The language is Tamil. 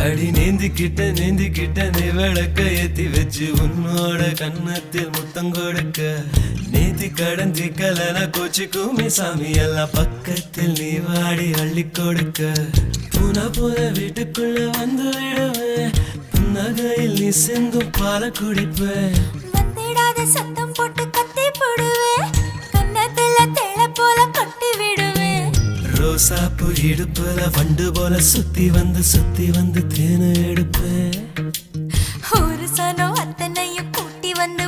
அடி நீந்திக்கிட்ட நீ விளக்க ஏத்தி வச்சு உன்னோட கன்னத்தில் முத்தம் கொடுக்க நீதி கடந்தி கலன கோச்சிக்குமே சாமி எல்லாம் பக்கத்தில் நீ வாடி அள்ளி கொடுக்க பூனா போல வீட்டுக்குள்ள வந்து விடுவேன் புன்னகையில் நீ சிந்தும் பால குடிப்பேன் வந்திடாத சத்தம் போட்டு கத்தி போடுவேன் கன்னத்துல தேள போல கட்டி விடுவேன் ரோசாப்பு இடுப்புல வண்டு போல சுத்தி வந்து தேனை எடுப்பேன் ஒரு சனம் அத்தனையும் கூட்டி வந்து